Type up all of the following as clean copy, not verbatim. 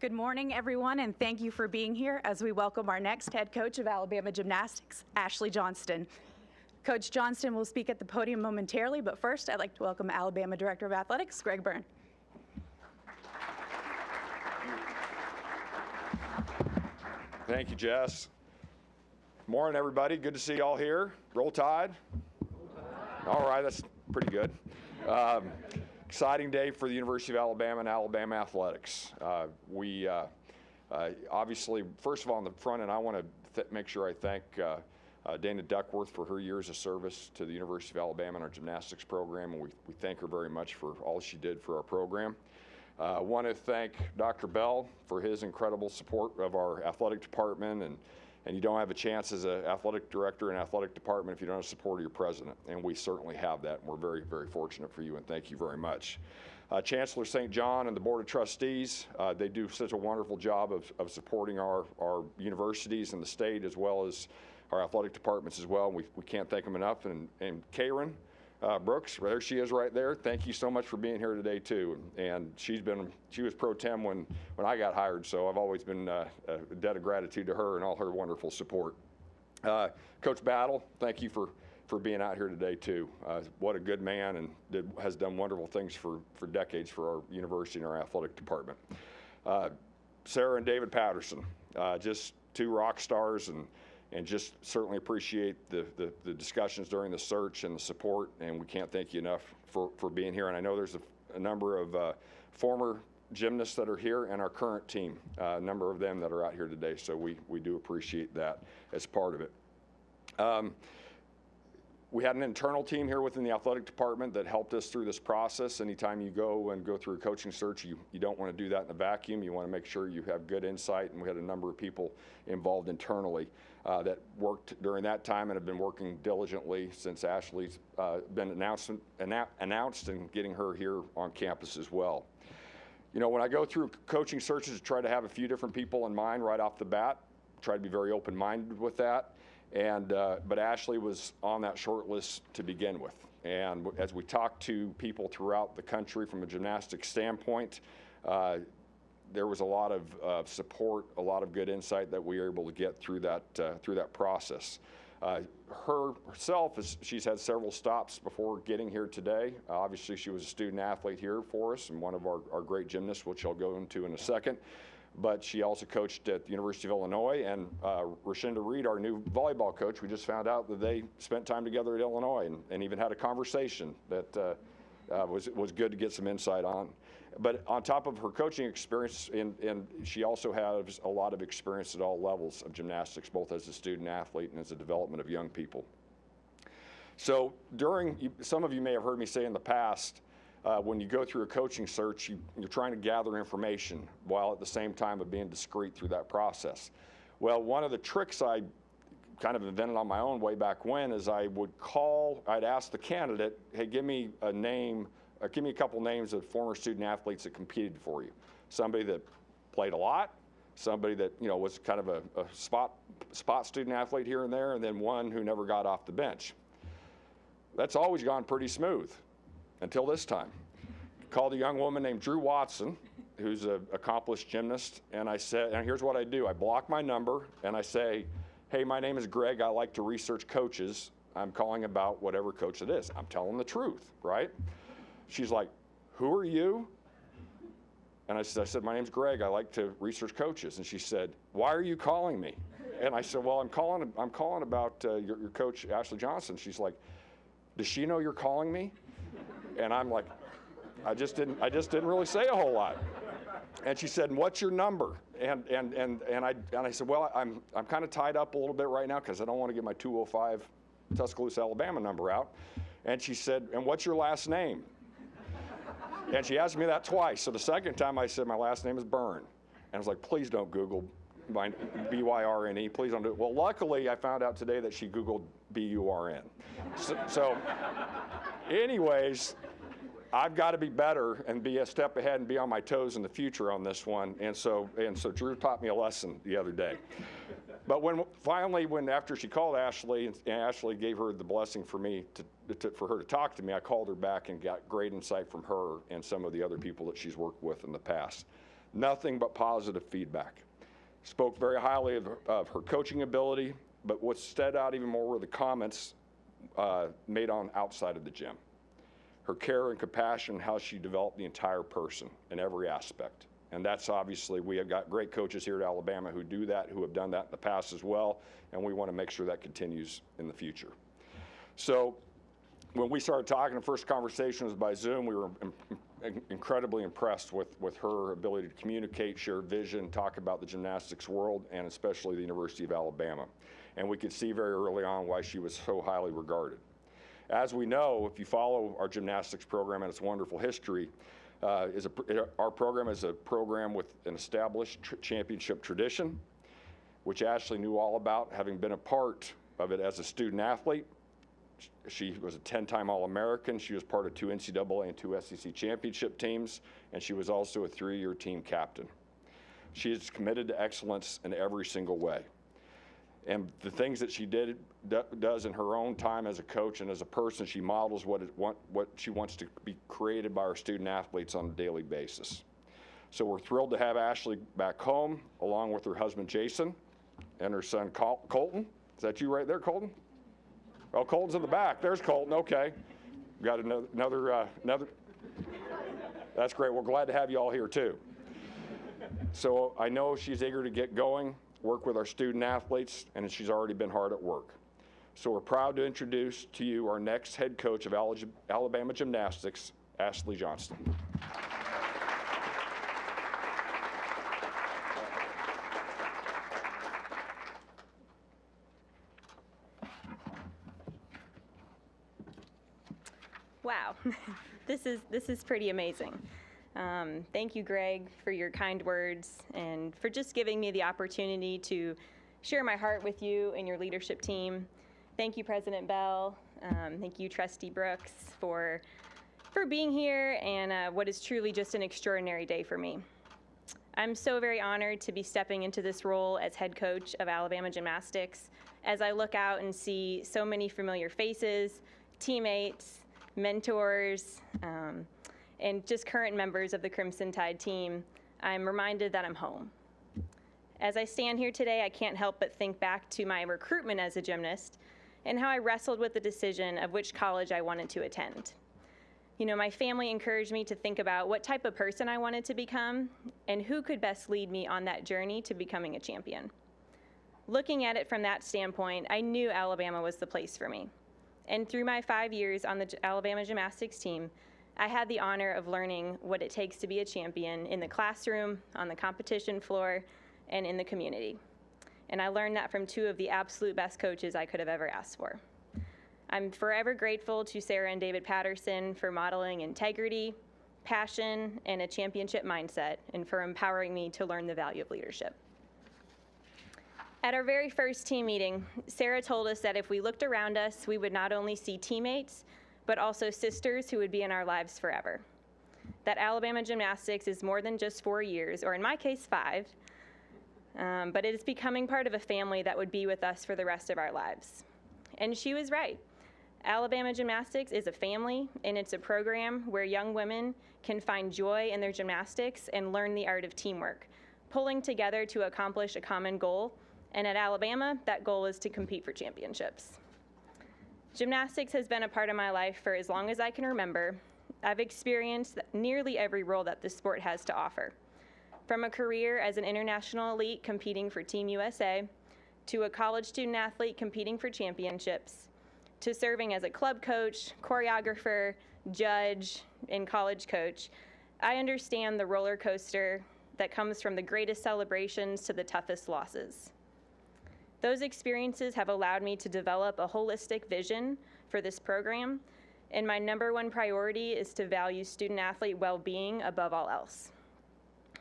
Good morning, everyone, and thank you for being here as we welcome our next head coach of Alabama Gymnastics, Ashley Johnston. Coach Johnston will speak at the podium momentarily, but first I'd like to welcome Alabama Director of Athletics, Greg Byrne. Thank you, Jess. Morning, everybody. Good to see you all here. Roll Tide. All right, that's pretty good. Exciting day for the University of Alabama and Alabama athletics. We obviously, first of all, on the front end, I want to make sure I thank Dana Duckworth for her years of service to the University of Alabama and our gymnastics program, and we thank her very much for all she did for our program. I want to thank Dr. Bell for his incredible support of our athletic department, and you don't have a chance as an athletic director and athletic department if you don't have support of your president, and we certainly have that, and we're very, very fortunate for you, and thank you very much. Chancellor St. John and the Board of Trustees, they do such a wonderful job of supporting our universities in the state as well as our athletic departments as well, and we can't thank them enough. And Karen Brooks, there she is right there. Thank you so much for being here today too. And she was pro tem when I got hired, so I've always been a debt of gratitude to her and all her wonderful support. Coach Battle, thank you for being out here today too. What a good man, and has done wonderful things for decades for our university and our athletic department. Sarah and David Patterson, just two rock stars, and just certainly appreciate the discussions during the search and the support, and we can't thank you enough for being here. And I know there's a number of former gymnasts that are here and our current team, a number of them that are out here today, so we do appreciate that as part of it. We had an internal team here within the athletic department that helped us through this process. Anytime you go through a coaching search, you don't want to do that in a vacuum. You want to make sure you have good insight, and we had a number of people involved internally that worked during that time and have been working diligently since Ashley's been announced and getting her here on campus as well. You know, when I go through coaching searches, I try to have a few different people in mind right off the bat, try to be very open-minded with that. But Ashley was on that short list to begin with. And as we talked to people throughout the country from a gymnastics standpoint, there was a lot of support, a lot of good insight that we were able to get through that process. Herself, she's had several stops before getting here today. Obviously, she was a student athlete here for us and one of our great gymnasts, which I'll go into in a second. But she also coached at the University of Illinois, and Rashinda Reed, our new volleyball coach, we just found out that they spent time together at Illinois and even had a conversation that was good to get some insight on. But on top of her coaching experience, and she also has a lot of experience at all levels of gymnastics, both as a student athlete and as a development of young people. So some of you may have heard me say in the past, when you go through a coaching search, you're trying to gather information while at the same time of being discreet through that process. Well, one of the tricks I kind of invented on my own way back when is I'd ask the candidate, hey, give me a name, or give me a couple names of former student athletes that competed for you. Somebody that played a lot, somebody that was kind of a spot student athlete here and there, and then one who never got off the bench. That's always gone pretty smooth. Until this time. Called a young woman named Drew Watson, who's an accomplished gymnast, and I said, and here's what I do. I block my number, and I say, hey, my name is Greg. I like to research coaches. I'm calling about whatever coach it is. I'm telling the truth, right? She's like, who are you? And I said, my name's Greg. I like to research coaches. And she said, why are you calling me? And I said, well, I'm calling about your coach, Ashley Johnston. She's like, does she know you're calling me? And I'm like, I just didn't really say a whole lot. And she said, what's your number? And I said, well, I'm kind of tied up a little bit right now because I don't want to get my 205 Tuscaloosa, Alabama number out. And she said, and what's your last name? And she asked me that twice. So the second time I said, my last name is Byrne. And I was like, please don't Google my B-Y-R-N-E. Please don't do it. Well, luckily, I found out today that she Googled B-U-R-N. So anyways, I've got to be better and be a step ahead and be on my toes in the future on this one. And so Drew taught me a lesson the other day. But after she called Ashley, and Ashley gave her the blessing for me for her to talk to me, I called her back and got great insight from her and some of the other people that she's worked with in the past. Nothing but positive feedback. Spoke very highly of her coaching ability, but what stood out even more were the comments made on outside of the gym. Her care and compassion, how she developed the entire person in every aspect. And that's obviously, we have got great coaches here at Alabama who do that, who have done that in the past as well, and we want to make sure that continues in the future. So when we started talking, the first conversation was by Zoom. We were incredibly impressed with her ability to communicate, share vision, talk about the gymnastics world, and especially the University of Alabama. And we could see very early on why she was so highly regarded. As we know, if you follow our gymnastics program and its wonderful history, our program is a program with an established championship tradition, which Ashley knew all about, having been a part of it as a student athlete. She was a 10-time All-American. She was part of 2 NCAA and 2 SEC championship teams, and she was also a 3-year team captain. She is committed to excellence in every single way. And the things that she does in her own time as a coach and as a person, she models what she wants to be created by our student athletes on a daily basis. So we're thrilled to have Ashley back home, along with her husband Jason and her son Colton. Is that you right there, Colton? Oh, Colton's in the back. There's Colton. Okay. We got another. That's great. We're glad to have you all here too. So I know she's eager to get going, work with our student athletes, and she's already been hard at work. So we're proud to introduce to you our next head coach of Alabama Gymnastics, Ashley Johnston. Wow, this is pretty amazing. Thank you, Greg, for your kind words and for just giving me the opportunity to share my heart with you and your leadership team. Thank you, President Bell. Thank you, Trustee Brooks, for being here, and what is truly just an extraordinary day for me. I'm so very honored to be stepping into this role as head coach of Alabama Gymnastics as I look out and see so many familiar faces, teammates, mentors, and just current members of the Crimson Tide team. I'm reminded that I'm home. As I stand here today, I can't help but think back to my recruitment as a gymnast and how I wrestled with the decision of which college I wanted to attend. You know, my family encouraged me to think about what type of person I wanted to become and who could best lead me on that journey to becoming a champion. Looking at it from that standpoint, I knew Alabama was the place for me. And through my 5 years on the Alabama Gymnastics team, I had the honor of learning what it takes to be a champion in the classroom, on the competition floor, and in the community. And I learned that from 2 of the absolute best coaches I could have ever asked for. I'm forever grateful to Sarah and David Patterson for modeling integrity, passion, and a championship mindset, and for empowering me to learn the value of leadership. At our very first team meeting, Sarah told us that if we looked around us, we would not only see teammates, but also sisters who would be in our lives forever. That Alabama Gymnastics is more than just 4 years, or in my case, 5, but it is becoming part of a family that would be with us for the rest of our lives. And she was right. Alabama Gymnastics is a family, and it's a program where young women can find joy in their gymnastics and learn the art of teamwork, pulling together to accomplish a common goal. And at Alabama, that goal is to compete for championships. Gymnastics has been a part of my life for as long as I can remember. I've experienced nearly every role that this sport has to offer. From a career as an international elite competing for Team USA, to a college student athlete competing for championships, to serving as a club coach, choreographer, judge, and college coach, I understand the roller coaster that comes from the greatest celebrations to the toughest losses. Those experiences have allowed me to develop a holistic vision for this program, and my #1 priority is to value student-athlete well-being above all else.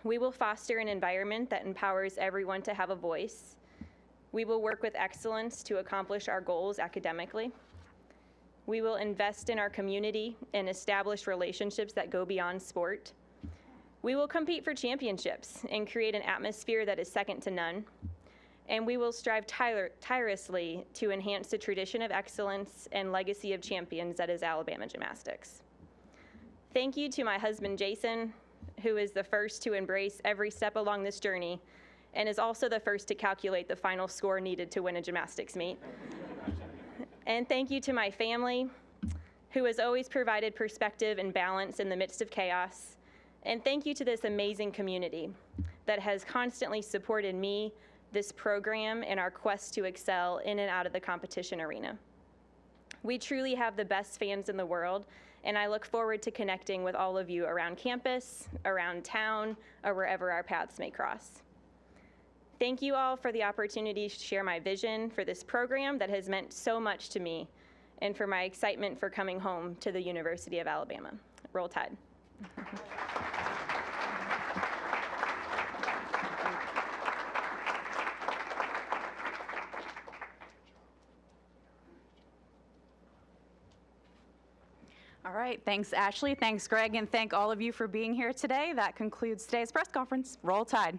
We will foster an environment that empowers everyone to have a voice. We will work with excellence to accomplish our goals academically. We will invest in our community and establish relationships that go beyond sport. We will compete for championships and create an atmosphere that is second to none. And we will strive tirelessly to enhance the tradition of excellence and legacy of champions that is Alabama Gymnastics. Thank you to my husband, Jason, who is the first to embrace every step along this journey and is also the first to calculate the final score needed to win a gymnastics meet. And thank you to my family, who has always provided perspective and balance in the midst of chaos. And thank you to this amazing community that has constantly supported me, this program, and our quest to excel in and out of the competition arena. We truly have the best fans in the world, and I look forward to connecting with all of you around campus, around town, or wherever our paths may cross. Thank you all for the opportunity to share my vision for this program that has meant so much to me, and for my excitement for coming home to the University of Alabama. Roll Tide. All right, thanks Ashley, thanks Greg, and thank all of you for being here today. That concludes today's press conference. Roll Tide.